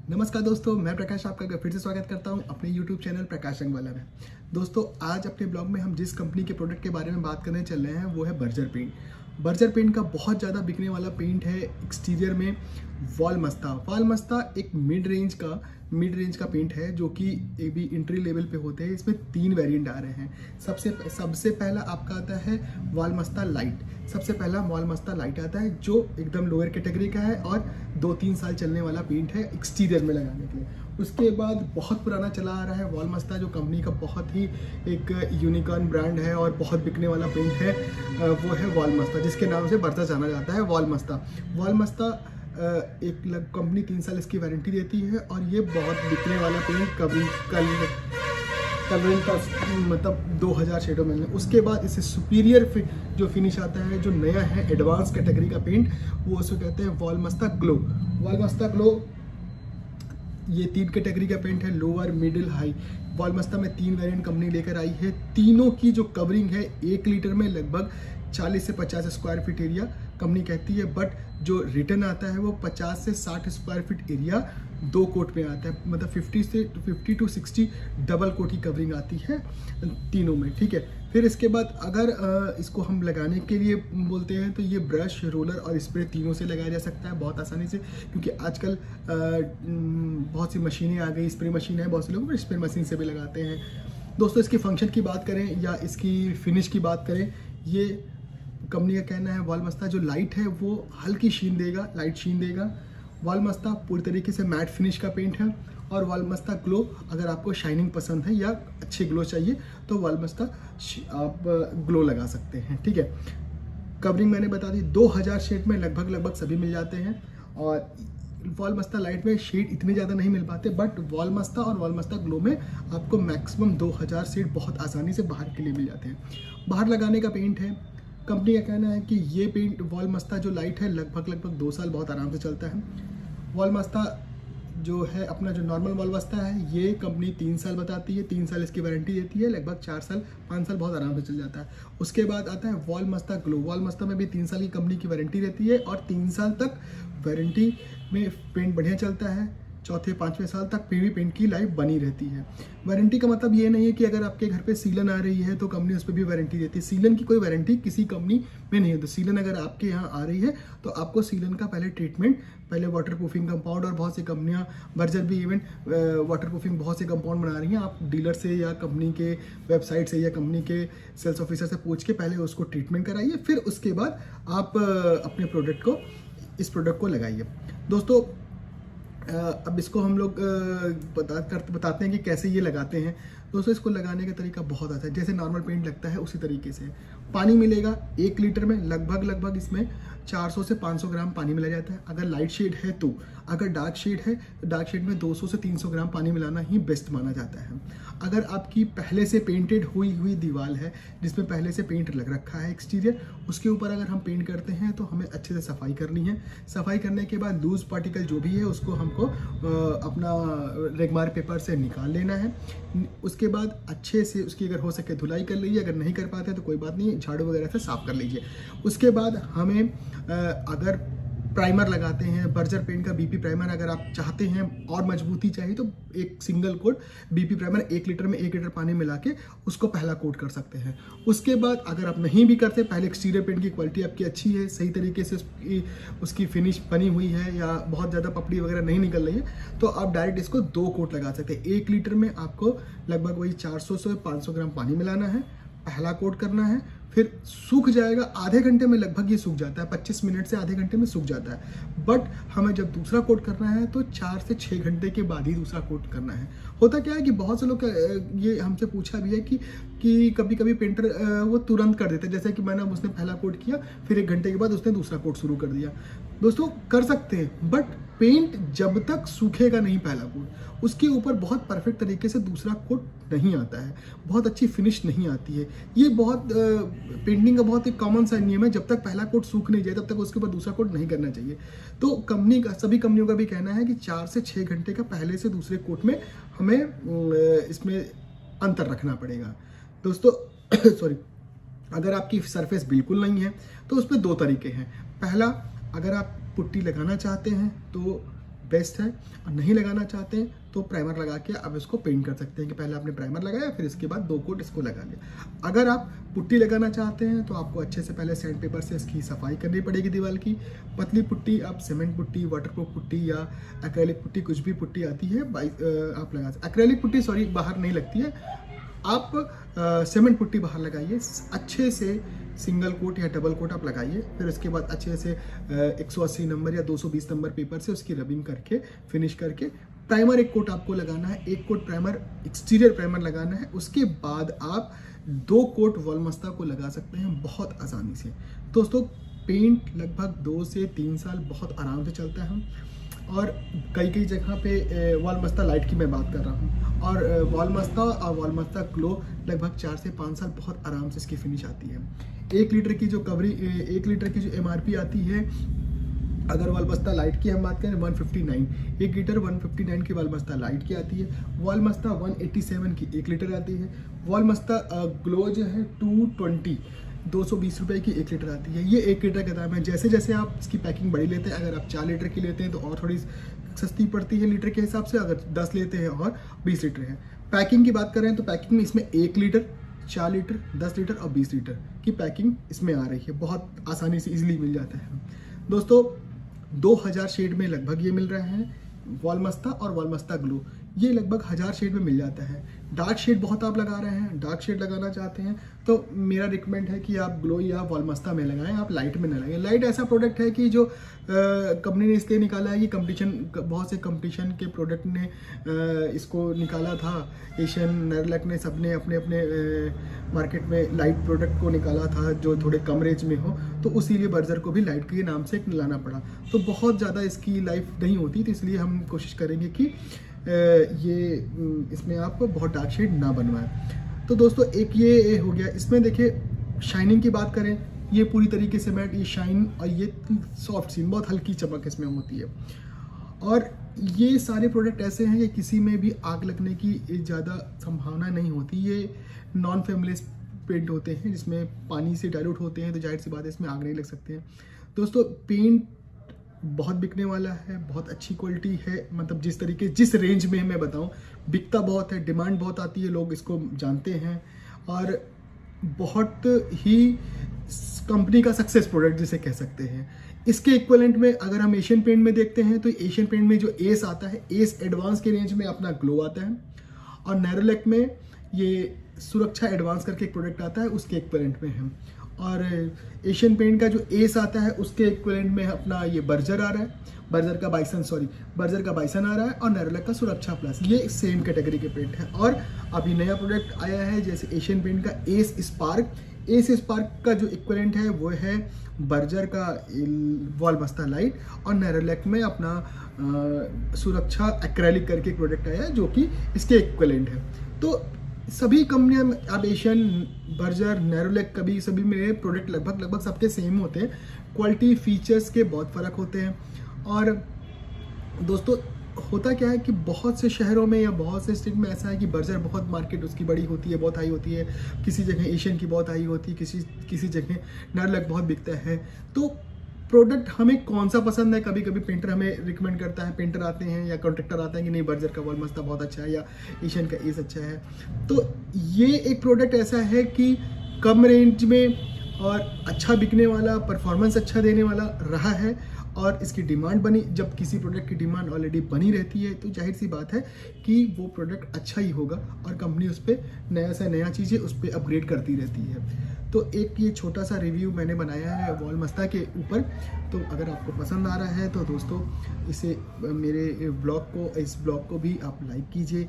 नमस्कार दोस्तों, मैं प्रकाश आपका फिर से स्वागत करता हूं अपने YouTube चैनल प्रकाश रंगवाला में। दोस्तों, आज अपने ब्लॉग में हम जिस कंपनी के प्रोडक्ट के बारे में बात करने चल रहे हैं वो है बर्जर पेंट। बर्जर पेंट का बहुत ज़्यादा बिकने वाला पेंट है एक्सटीरियर में वॉलमस्ता। वॉलमस्ता एक मिड रेंज का पेंट है जो कि ए बी एंट्री लेवल पे होते हैं। इसमें 3 वेरिएंट आ रहे हैं। सबसे पहला आपका आता है वॉलमस्ता लाइट। सबसे पहला वॉलमस्ता लाइट आता है जो एकदम लोअर कैटेगरी का है और 2-3 साल चलने वाला पेंट है एक्सटीरियर में लगाने के लिए। उसके बाद बहुत पुराना चला आ रहा है वॉलमस्ता, जो कंपनी का बहुत ही एक यूनिकॉर्न ब्रांड है और बहुत बिकने वाला पेंट है, वो है वॉलमस्ता, जिसके नाम से बरता जाना जाता है वॉलमस्ता। एक कंपनी 3 साल इसकी वारंटी देती है और ये बहुत बिकने वाला पेंट कलरिंग का मतलब 2000 शेडो मिलने। उसके बाद इससे सुपीरियर जो फिनिश आता है, जो नया है एडवांस कैटेगरी का पेंट, वो उसको कहते हैं वॉलमस्ता ग्लो। ये 3 कैटेगरी का पेंट है, लोअर मिडिल हाई। वॉलमस्ता में 3 वेरिएंट कंपनी लेकर आई है। तीनों की जो कवरिंग है 1 लीटर में लगभग 40 से 50 स्क्वायर फीट एरिया कंपनी कहती है, बट जो रिटर्न आता है वो 50 से 60 स्क्वायर फीट एरिया 2 कोट में आता है। मतलब 50 टू 60 डबल कोट की कवरिंग आती है तीनों में, ठीक है। फिर इसके बाद अगर इसको हम लगाने के लिए बोलते हैं तो ये ब्रश, रोलर और स्प्रे तीनों से लगाया जा सकता है बहुत आसानी से, क्योंकि आजकल बहुत सी मशीनें आ गई, स्प्रे मशीन है, बहुत से लोग स्प्रे मशीन से भी लगाते हैं। दोस्तों, इसकी फंक्शन की बात करें या इसकी फिनिश की बात करें, ये कंपनी का कहना है वॉलमस्ता जो लाइट है वो हल्की शीन देगा, लाइट शीन देगा। वॉलमस्ता पूरी तरीके से मैट फिनिश का पेंट है। और वॉलमस्ता ग्लो, अगर आपको शाइनिंग पसंद है या अच्छे ग्लो चाहिए तो वॉलमस्ता आप ग्लो लगा सकते हैं, ठीक है। कवरिंग मैंने बता दी, 2000 शेड में लगभग सभी मिल जाते हैं। और वॉलमस्ता लाइट में शेड इतने ज़्यादा नहीं मिल पाते, बट वॉलमस्ता और वॉलमस्ता ग्लो में आपको मैक्सिमम 2000 शेड बहुत आसानी से बाहर के लिए मिल जाते हैं। बाहर लगाने का पेंट है। कंपनी का कहना है कि ये पेंट वॉलमस्ता जो लाइट है लगभग 2 साल बहुत आराम से चलता है। वॉलमस्ता जो है अपना जो नॉर्मल वॉलमस्ता है, ये कंपनी 3 साल बताती है, 3 साल इसकी वारंटी देती है, लगभग 4 साल 5 साल बहुत आराम से चल जाता है। उसके बाद आता है वॉलमस्ता ग्लो। वॉलमस्ता में भी 3 साल की कंपनी की वारंटी रहती है और 3 साल तक वारंटी में पेंट बढ़िया चलता है। 4-5वें साल तक फिर भी पेंट की लाइफ बनी रहती है। वारंटी का मतलब ये नहीं है कि अगर आपके घर पे सीलन आ रही है तो कंपनी उस पर भी वारंटी देती है। सीलन की कोई वारंटी किसी कंपनी में नहीं है। तो सीलन अगर आपके यहाँ आ रही है तो आपको सीलन का पहले ट्रीटमेंट, पहले वाटर प्रूफिंग कंपाउंड, और बहुत सी कंपनियां, बर्जर भी इवन वाटर प्रूफिंग बहुत से कंपाउंड बना रही हैं। आप डीलर से या कंपनी के वेबसाइट से या कंपनी के सेल्स ऑफिसर से पूछ के पहले उसको ट्रीटमेंट कराइए, फिर उसके बाद आप अपने इस प्रोडक्ट को लगाइए। दोस्तों, अब इसको हम लोग बताते हैं कि कैसे ये लगाते हैं। दोस्तों, इसको लगाने का तरीका बहुत अच्छा है। जैसे नॉर्मल पेंट लगता है उसी तरीके से पानी मिलेगा 1 लीटर में। लगभग इसमें 400 से 500 ग्राम पानी मिला जाता है अगर लाइट शेड है तो। अगर डार्क शेड है तो डार्क शेड में 200 से 300 ग्राम पानी मिलाना ही बेस्ट माना जाता है। अगर आपकी पहले से पेंटेड हुई दीवार है जिसमें पहले से पेंट लग रखा है एक्सटीरियर, उसके ऊपर अगर हम पेंट करते हैं तो हमें अच्छे से सफाई करनी है। सफाई करने के बाद लूज पार्टिकल जो भी है उसको हमको अपना रेगमार पेपर से निकाल लेना है। उसके बाद अच्छे से उसकी अगर हो सके धुलाई कर लीजिए, अगर नहीं कर पाते तो कोई बात नहीं, झाड़ू वगैरह से साफ कर लीजिए। उसके बाद हमें अगर प्राइमर लगाते हैं, बर्जर पेंट का बीपी प्राइमर अगर आप चाहते हैं और मजबूती चाहिए तो एक single quote BP primer 1 litre में 1 लीटर पानी मिला के उसको पहला कोट कर सकते हैं। उसके बाद अगर आप नहीं भी करते, पहले एक्सटीरियर पेंट की क्वालिटी आपकी अच्छी है, सही तरीके से उसकी फिनिश बनी हुई है या बहुत ज़्यादा पपड़ी वगैरह नहीं निकल रही है, तो आप डायरेक्ट इसको 2 कोट लगा सकते हैं। 1 लीटर में आपको लगभग वही 400 से 500 ग्राम पानी मिलाना है, पहला कोट करना है, फिर सूख जाएगा। आधे घंटे में लगभग ये सूख जाता है, 25 मिनट से आधे घंटे में सूख जाता है। बट हमें जब दूसरा कोट करना है तो 4 से 6 घंटे के बाद ही दूसरा कोट करना है। होता क्या है कि बहुत से लोग ये हमसे पूछा भी है कि कभी पेंटर वो तुरंत कर देते हैं, जैसे कि मैंने उसने पहला कोट किया फिर 1 घंटे के बाद उसने दूसरा कोट शुरू कर दिया। दोस्तों, कर सकते हैं, बट पेंट जब तक सूखेगा नहीं पहला कोट, उसके ऊपर बहुत परफेक्ट तरीके से दूसरा कोट नहीं आता है, बहुत अच्छी फिनिश नहीं आती है। ये बहुत पेंटिंग का बहुत एक कॉमन सा नियम है, जब तक पहला कोट सूख नहीं जाए तब तक उसके ऊपर दूसरा कोट नहीं करना चाहिए। तो सभी कंपनियों का भी कहना है कि 4 से 6 घंटे का पहले से दूसरे कोट में हमें इसमें अंतर रखना पड़ेगा। दोस्तों सॉरी, अगर आपकी सरफेस बिल्कुल नहीं है तो उस पर 2 तरीके हैं। पहला, अगर आप पुट्टी लगाना चाहते हैं तो बेस्ट है। और नहीं लगाना चाहते हैं तो प्राइमर लगा के आप इसको पेंट कर सकते हैं कि पहले आपने प्राइमर लगाया फिर इसके बाद 2 कोट इसको लगा लिया। अगर आप पुट्टी लगाना चाहते हैं तो आपको अच्छे से पहले सैंड पेपर से इसकी सफाई करनी पड़ेगी दीवार की। पतली पुट्टी आप सीमेंट पुट्टी, वाटरप्रूफ पुट्टी या एक्रेलिक पुट्टी, कुछ भी पुट्टी आती है आप लगा सकते। एक्रेलिक पुट्टी सॉरी बाहर नहीं लगती है, आप सीमेंट पुट्टी बाहर लगाइए, अच्छे से सिंगल कोट या डबल कोट आप लगाइए। फिर उसके बाद अच्छे से 180 नंबर या 220 नंबर पेपर से उसकी रबिंग करके फिनिश करके प्राइमर 1 कोट आपको लगाना है। 1 कोट प्राइमर एक्सटीरियर प्राइमर लगाना है। उसके बाद आप 2 कोट वॉलमस्ता को लगा सकते हैं बहुत आसानी से। दोस्तों पेंट लगभग 2 से 3 साल बहुत आराम से चलता है और कई जगह पे वॉलमस्ता लाइट की मैं बात कर रहा हूँ और वॉलमस्ता और वॉलमस्ता ग्लो लगभग 4 से 5 साल बहुत आराम से इसकी फिनिश आती है। 1 लीटर की जो 1 लीटर की जो MRP आती है, अगर वॉलमस्ता लाइट की हम बात करें 159, 1 लीटर 159 की वॉलमस्ता लाइट की आती है। वॉलमस्ता 187 की 1 लीटर आती है। वॉलमस्ता ग्लो जो है 220 रुपए की 1 लीटर आती है। ये 1 लीटर का दाम है। जैसे जैसे आप इसकी पैकिंग बड़ी लेते हैं, अगर आप 4 लीटर की लेते हैं तो और थोड़ी सस्ती पड़ती है लीटर के हिसाब से, अगर 10 लेते हैं और 20 लीटर है। पैकिंग की बात करें तो पैकिंग में इसमें 1 लीटर, 4 लीटर, 10 लीटर और 20 लीटर की पैकिंग इसमें आ रही है। बहुत आसानी से इजीली मिल जाता है। दोस्तों 2000 शेड में लगभग ये मिल रहा है वॉलमस्ता और वॉलमस्ता ग्लो। ये लगभग 1000 शेड में मिल जाता है। डार्क शेड बहुत आप लगा रहे हैं, डार्क शेड लगाना चाहते हैं तो मेरा रिकमेंड है कि आप ग्लो या वॉलमस्ता में लगाएं, आप लाइट में न लगाएं। लाइट ऐसा प्रोडक्ट है कि जो कंपनी ने इसलिए निकाला है कि कंपटीशन, बहुत से कंपटीशन के प्रोडक्ट ने इसको निकाला था। एशियन, नेरलैक ने सबने अपने अपने मार्केट में लाइट प्रोडक्ट को निकाला था जो थोड़े कम रेंज में हो, तो उसीलिए बर्जर को भी लाइट के नाम से एक लाना पड़ा। तो बहुत ज़्यादा इसकी लाइफ नहीं होती, तो इसलिए हम कोशिश करेंगे कि ये इसमें आप बहुत डार्क शेड ना बनवाएं। तो दोस्तों एक ये हो गया। इसमें देखिए शाइनिंग की बात करें, ये पूरी तरीके से मैट, ये शाइन और ये सॉफ्ट सीन, बहुत हल्की चमक इसमें होती है। और ये सारे प्रोडक्ट ऐसे हैं कि किसी में भी आग लगने की ज़्यादा संभावना नहीं होती। ये नॉन फ्लेमलेस पेंट होते हैं जिसमें पानी से डाइल्यूट होते हैं, तो जाहिर सी बात है इसमें आग नहीं लग सकते हैं। दोस्तों पेंट बहुत बिकने वाला है, बहुत अच्छी क्वालिटी है। मतलब जिस रेंज में मैं बताऊं, बिकता बहुत है, डिमांड बहुत आती है, लोग इसको जानते हैं और बहुत ही कंपनी का सक्सेस प्रोडक्ट जिसे कह सकते हैं। इसके इक्विवेलेंट में अगर हम एशियन पेंट में देखते हैं तो एशियन पेंट में जो एस आता है, एस एडवांस के रेंज में अपना ग्लो आता है और नेरोलैक में ये सुरक्षा एडवांस करके एक प्रोडक्ट आता है, उसके इक्विवेलेंट में है। और एशियन पेंट का जो एस आता है उसके इक्विवेलेंट में अपना ये बर्जर आ रहा है, बर्जर का बाइसन आ रहा है और नेरोलैक का सुरक्षा प्लस, ये सेम कैटेगरी के पेंट है। और अभी नया प्रोडक्ट आया है जैसे एशियन पेंट का एस स्पार्क का जो इक्विवेलेंट है वो है बर्जर का वॉलमस्ता लाइट और नेरोलैक में अपना सुरक्षा एक्रेलिक करके एक प्रोडक्ट आया है जो कि इसके इक्विवेलेंट है। तो सभी कंपनियां, अब एशियन, बर्जर, नेरोलैक, कभी सभी में प्रोडक्ट लगभग सबके सेम होते हैं। क्वालिटी फीचर्स के बहुत फ़र्क होते हैं। और दोस्तों होता क्या है कि बहुत से शहरों में या बहुत से स्टेट में ऐसा है कि बर्जर बहुत मार्केट उसकी बड़ी होती है, बहुत हाई होती है, किसी जगह एशियन की बहुत हाई होती है, किसी जगह नेरोलैक बहुत बिकता है। तो प्रोडक्ट हमें कौन सा पसंद है, कभी कभी पेंटर हमें रिकमेंड करता है, पेंटर आते हैं या कॉन्ट्रैक्टर आते हैं कि नहीं बर्जर का वॉलमस्ता बहुत अच्छा है या एशियन का एस अच्छा है। तो ये एक प्रोडक्ट ऐसा है कि कम रेंज में और अच्छा बिकने वाला, परफॉर्मेंस अच्छा देने वाला रहा है और इसकी डिमांड बनी। जब किसी प्रोडक्ट की डिमांड ऑलरेडी बनी रहती है तो जाहिर सी बात है कि वो प्रोडक्ट अच्छा ही होगा और कंपनी उस पर नया से नया चीज़ें उस पर अपग्रेड करती रहती है। तो एक ये छोटा सा रिव्यू मैंने बनाया है वॉलमस्ता के ऊपर। तो अगर आपको पसंद आ रहा है तो दोस्तों इसे मेरे इस ब्लॉग को भी आप लाइक कीजिए,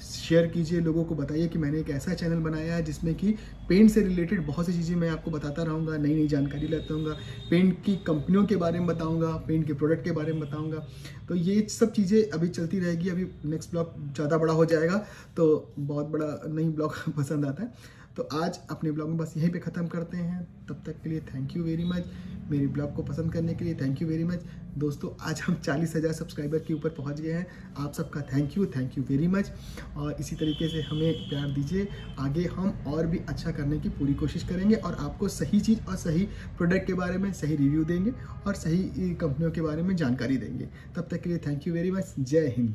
शेयर कीजिए, लोगों को बताइए कि मैंने एक ऐसा चैनल बनाया है जिसमें कि पेंट से रिलेटेड बहुत सी चीज़ें मैं आपको बताता रहूँगा, नई नई जानकारी लेता रहूँगा, पेंट की कंपनियों के बारे में बताऊँगा, पेंट के प्रोडक्ट के बारे में बताऊँगा। तो ये सब चीज़ें अभी चलती रहेगी। अभी नेक्स्ट ब्लॉग ज़्यादा बड़ा हो जाएगा तो बहुत बड़ा नहीं ब्लॉग पसंद आता है। तो आज अपने ब्लॉग में बस यहीं पे ख़त्म करते हैं। तब तक के लिए थैंक यू वेरी मच। मेरे ब्लॉग को पसंद करने के लिए थैंक यू वेरी मच। दोस्तों आज हम 40,000 सब्सक्राइबर के ऊपर पहुंच गए हैं। आप सबका थैंक यू वेरी मच। और इसी तरीके से हमें प्यार दीजिए। आगे हम और भी अच्छा करने की पूरी कोशिश करेंगे और आपको सही चीज़ और सही प्रोडक्ट के बारे में सही रिव्यू देंगे और सही कंपनियों के बारे में जानकारी देंगे। तब तक के लिए थैंक यू वेरी मच। जय हिंद।